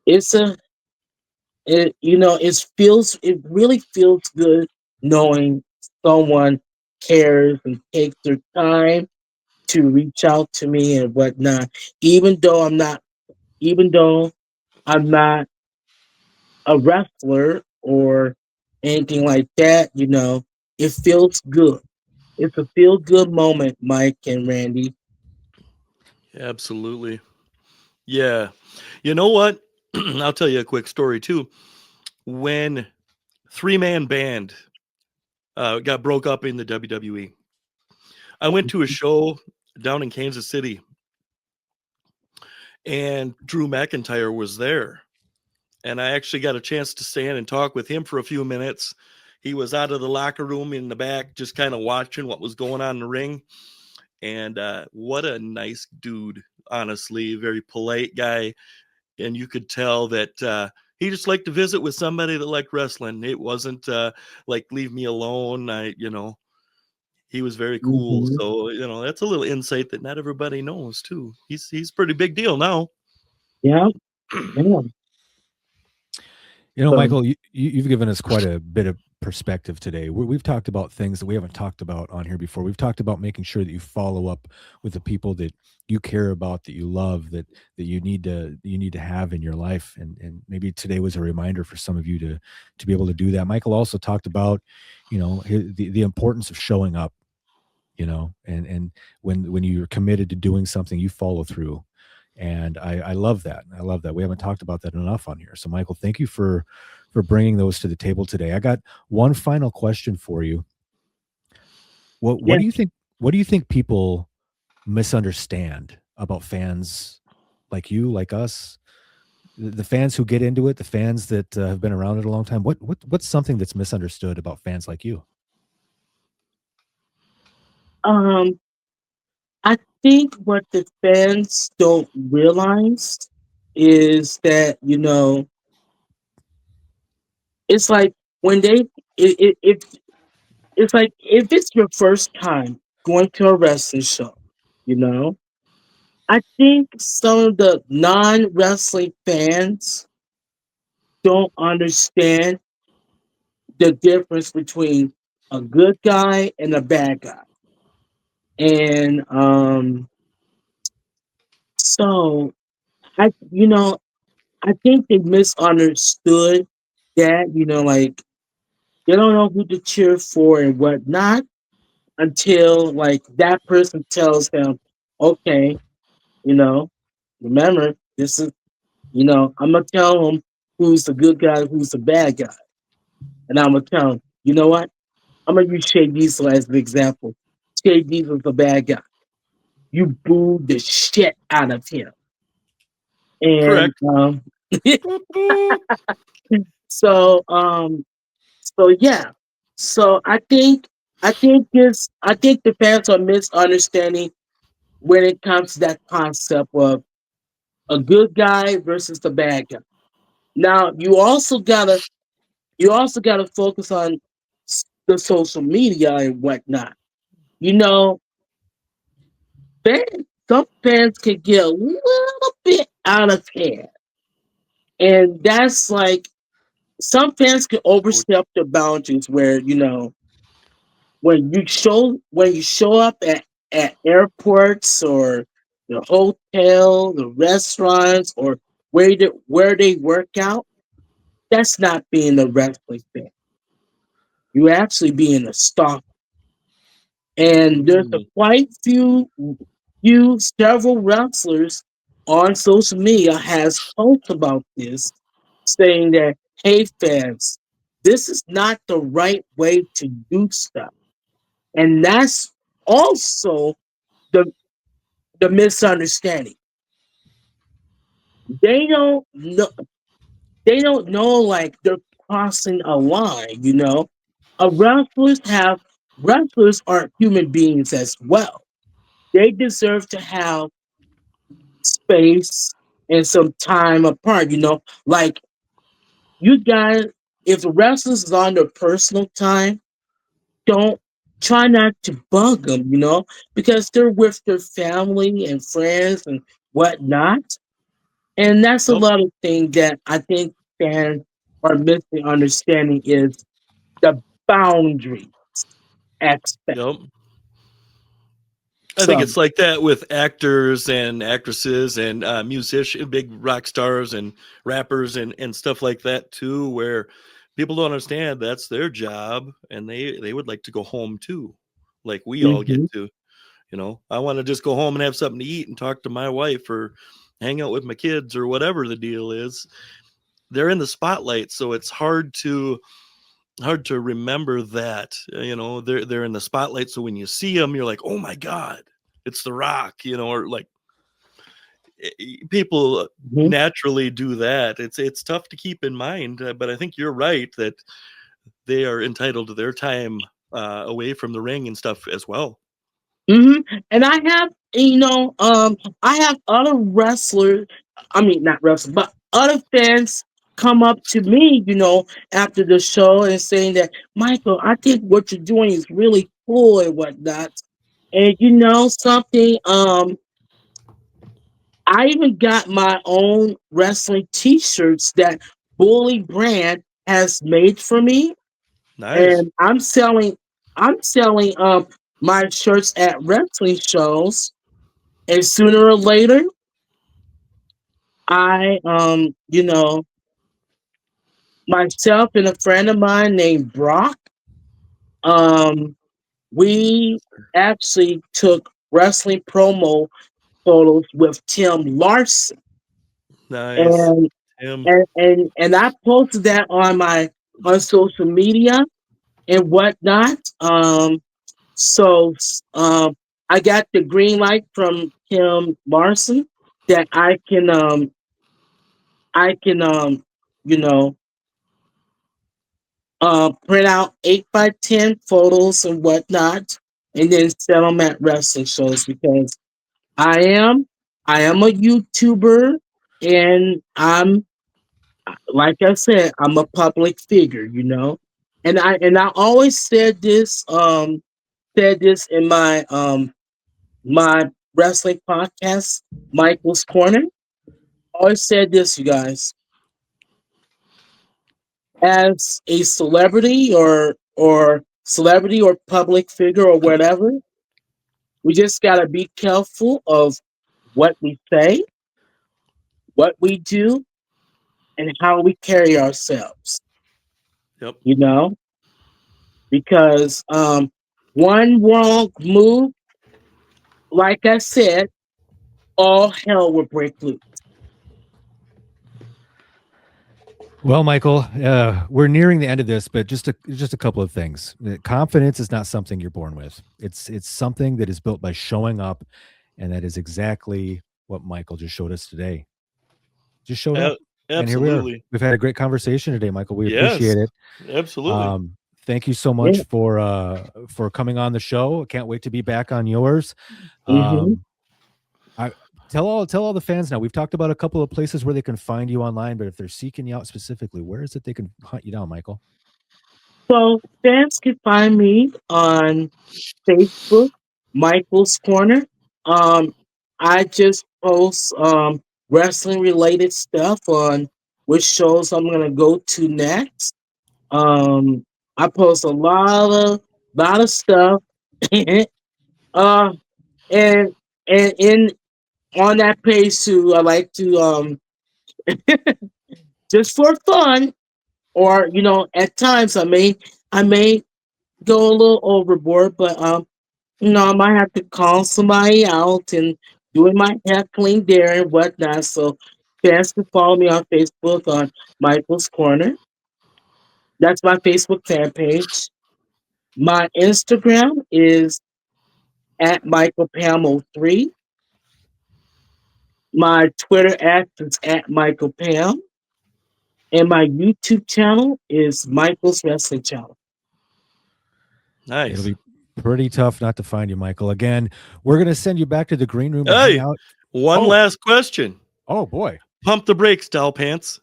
it's a it really feels good knowing someone cares and takes their time to reach out to me and whatnot. Even though even though I'm not a wrestler or anything like that, it feels good. It's a feel good moment, Mike and Randy. Absolutely. Yeah. You know what? I'll tell you a quick story too. When three-man band got broke up in the WWE, I went to a show down in Kansas City, and Drew McIntyre was there. And I actually got a chance to stand and talk with him for a few minutes. He was out of the locker room in the back, just kind of watching what was going on in the ring. And what a nice dude, honestly, very polite guy. And you could tell that he just liked to visit with somebody that liked wrestling. It wasn't like leave me alone. He was very cool. Hmm. So that's a little insight that not everybody knows too. He's pretty big deal now. Yeah, yeah. You know, So Michael, you've given us quite a bit of perspective today. We've talked about things that we haven't talked about on here before. We've talked about making sure that you follow up with the people that you care about, that you love, that you need to have in your life. And maybe today was a reminder for some of you to be able to do that. Michael also talked about, the importance of showing up, and when you're committed to doing something, you follow through. And I love that. I love that. We haven't talked about that enough on here. So Michael, thank you for bringing those to the table today. I got one final question for you. What yeah. do you think? What do you think people misunderstand about fans like you, like us, the fans who get into it, the fans that have been around it a long time? What's something that's misunderstood about fans like you? Um, I think what the fans don't realize is that it's like when if it's like if it's your first time going to a wrestling show, you know, I think some of the non wrestling fans don't understand the difference between a good guy and a bad guy, and so I think they misunderstood that, like they don't know who to cheer for and whatnot until like that person tells them, okay, you know, remember this is, I'm gonna tell them who's the good guy, who's the bad guy. and I'm gonna tell him, you know what? I'm gonna use Shay Diesel as an example. Shay Diesel's a bad guy. You booed the shit out of him, and Correct. Boop, boop. so yeah. So I think the fans are misunderstanding when it comes to that concept of a good guy versus the bad guy. Now you also gotta focus on the social media and whatnot. You know, some fans can get a little bit out of hand, and that's like some fans can overstep their boundaries. Where when you show up at airports or the hotel, the restaurants, or where they work out, that's not being a wrestling fan. You actually being a stalker. And there's a Mm, quite several wrestlers on social media has posts about this, saying that, hey fans, this is not the right way to do stuff. And that's also the the misunderstanding. They don't know like they're crossing a line, you know. Wrestlers aren't human beings as well. They deserve to have space and some time apart, you know. Like you guys, if the wrestlers is on their personal time, don't try not to bug them, you know, because they're with their family and friends and whatnot. And that's a yep. lot of things that I think fans are missing understanding is the boundary aspect. Yep. I think So, it's like that with actors and actresses and musicians, big rock stars and rappers and stuff like that too, where people don't understand that's their job and they would like to go home too, like we all get hmm to. I want to just go home and have something to eat and talk to my wife or hang out with my kids or whatever the deal is. They're in the spotlight, so it's hard to remember that. They're in the spotlight, so when you see them you're like, oh my god, it's The Rock, or like people hmm naturally do that. It's tough to keep in mind, but I think you're right that they are entitled to their time away from the ring and stuff as well. And I have, I have other wrestlers, I mean, not wrestlers, but other fans come up to me, after the show and saying that, Michael, I think what you're doing is really cool and whatnot. And you know something, I even got my own wrestling t-shirts that Bully Brand has made for me. Nice. And I'm selling my shirts at wrestling shows. And sooner or later, I myself and a friend of mine named Brock, um, we actually took wrestling promo photos with Tim Larson. Nice. And Tim. and I posted that on social media and whatnot. So I got the green light from Kim Larson that I can you know print out 8x10 photos and whatnot, and then sell them at wrestling shows because I am I am a YouTuber, and I'm, like I said, I'm a public figure, and I always said this in my wrestling podcast, Michael's Corner. I always said this, you guys, as a celebrity or public figure or whatever, we just gotta be careful of what we say, what we do, and how we carry ourselves. Yep. You know, because one wrong move, like I said, all hell will break loose. Well, Michael, we're nearing the end of this, but just a couple of things. Confidence is not something you're born with. It's something that is built by showing up, and that is exactly what Michael just showed us today. Just showed up, A- and here we are. Absolutely. We've had a great conversation today, Michael. We Yes. appreciate it. Absolutely. Thank you so Yeah. much for coming on the show. Can't wait to be back on yours. Hmm. Um, I tell all the fans now. We've talked about a couple of places where they can find you online, but if they're seeking you out specifically, where is it they can hunt you down, Michael? So fans can find me on Facebook, Michael's Corner. Um, I just post wrestling related stuff on which shows I'm gonna go to next. Um, I post a lot of stuff. uh, and and in on that page too, I like to just for fun, or at times I may go a little overboard, but I might have to call somebody out and doing my heckling there and whatnot. So fans can follow me on Facebook on Michael's Corner. That's my Facebook fan page. My Instagram is at Michael Pam 03. My Twitter is at Michael Pam. And my YouTube channel is Michael's Wrestling Channel. It'll Nice. be pretty tough not to find you, Michael. Again, we're gonna send you back to the green room to hang Hey, out. one Oh, last question. oh boy. Pump the brakes, Doll Pants.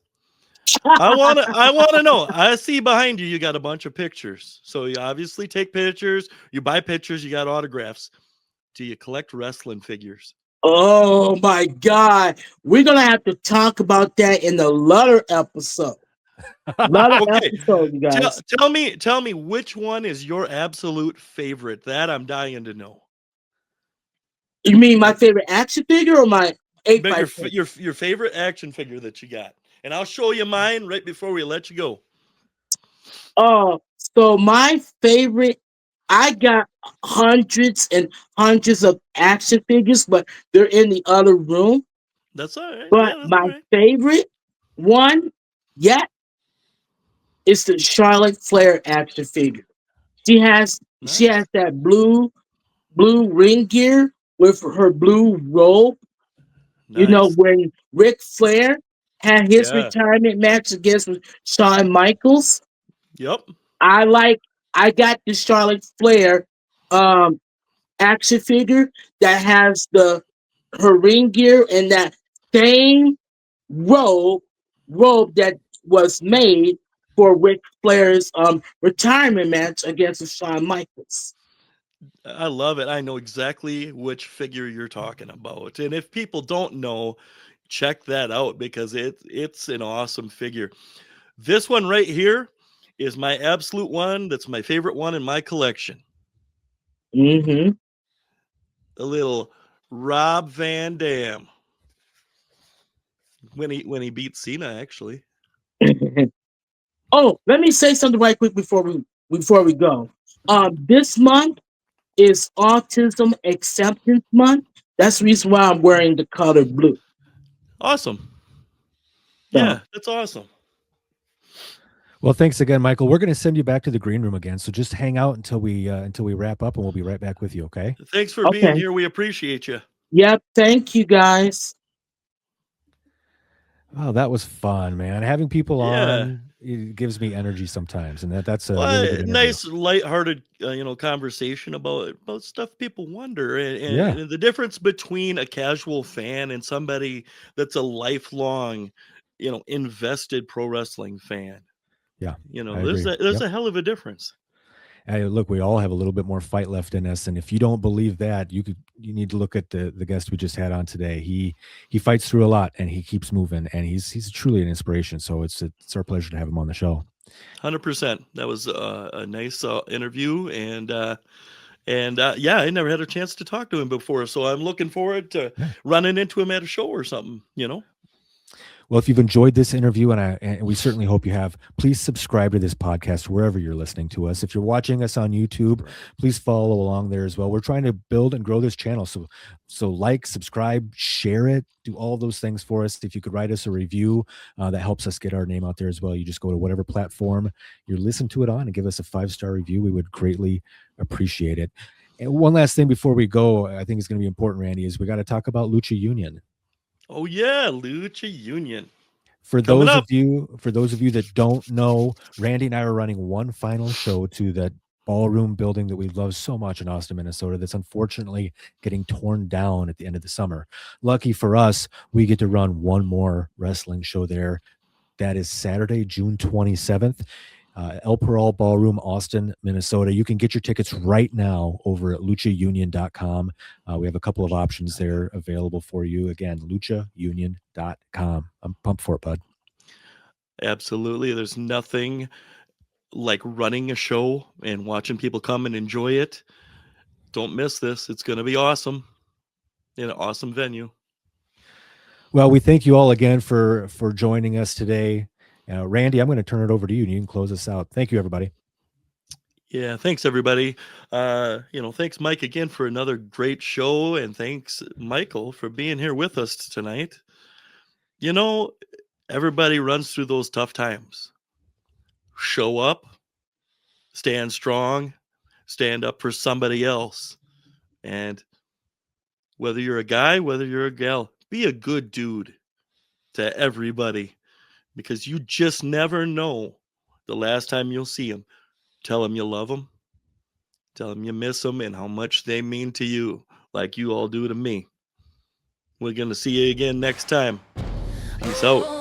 I wanna know. I see behind you, you got a bunch of pictures. So you obviously take pictures, you buy pictures, you got autographs. Do you collect wrestling figures? Oh my God. We're going to have to talk about that in the latter episode. Latter Okay. episode, you Tell, guys. tell me which one is your absolute favorite. That I'm dying to know. You mean my favorite action figure or my 8 But by your 10 your favorite action figure that you got. And I'll show you mine right before we let you go. Oh, so my favorite, I got hundreds and hundreds of action figures, but they're in the other room. That's all right. But Yeah, that's all my right. favorite one yet is the Charlotte Flair action figure. She has she Nice. has that blue ring gear with her blue robe. Nice. When Ric Flair had his Yeah. retirement match against Shawn Michaels, Yep. I like I got the Charlotte Flair um action figure that has the her ring gear and that same robe that was made for Ric Flair's retirement match against Shawn Michaels. I love it. I know exactly which figure you're talking about. And if people don't know, check that out because it's an awesome figure. This one right here is my absolute one. That's my favorite one in my collection. Hmm. A little Rob Van Dam when he beat Cena actually. Oh, let me say something right quick before we go. This month is Autism Acceptance Month. That's the reason why I'm wearing the color blue. Awesome. So, Yeah, that's awesome. Well, thanks again, Michael. We're gonna send you back to the green room again. So just hang out until we wrap up, and we'll be right back with you. Okay. Thanks for being okay. here. We appreciate you. Yep. Thank you, guys. Oh, that was fun, man. Having people Yeah. on it gives me energy sometimes, and that's a really Well, good interview. nice, lighthearted, conversation about stuff people wonder, Yeah, and the difference between a casual fan and somebody that's a lifelong, invested pro wrestling fan. yeah, I There's agree. there's Yep. a hell of a difference. Hey, look, we all have a little bit more fight left in us, and if you don't believe that, you need to look at the guest we just had on today. He fights through a lot, and he keeps moving, and he's truly an inspiration. So it's our pleasure to have him on the show. 100%. That was a nice interview, and yeah, I never had a chance to talk to him before, so I'm looking forward to Yeah. running into him at a show or something. Well, if you've enjoyed this interview, and we certainly hope you have, please subscribe to this podcast wherever you're listening to us. If you're watching us on YouTube, please follow along there as well. We're trying to build and grow this channel. So like, subscribe, share it, do all those things for us. If you could write us a review, that helps us get our name out there as well. You just go to whatever platform you're listening to it on and give us a 5-star review. We would greatly appreciate it. And one last thing before we go, I think it's going to be important, Randy, is we got to talk about Lucha Union. Oh yeah, Lucha Union. For Coming those up. of you that don't know, Randy and I are running one final show to that ballroom building that we love so much in Austin, Minnesota, that's unfortunately getting torn down at the end of the summer. Lucky for us, we get to run one more wrestling show there. That is Saturday, June 27th. El Peral Ballroom, Austin, Minnesota. You can get your tickets right now over at luchaunion.com. We have a couple of options there available for you. Again, luchaunion.com. I'm pumped for it, bud. Absolutely. There's nothing like running a show and watching people come and enjoy it. Don't miss this. It's going to be awesome in an awesome venue. Well, we thank you all again for joining us today. Randy, I'm going to turn it over to you and you can close us out. Thank you, everybody. Yeah, thanks everybody. Thanks Mike again for another great show, and thanks Michael for being here with us tonight. Everybody runs through those tough times. Show up, stand strong, stand up for somebody else. And whether you're a guy, whether you're a gal, be a good dude to everybody, because you just never know the last time you'll see them. Tell them you love them. Tell them you miss them and how much they mean to you, like you all do to me. We're going to see you again next time. Peace out.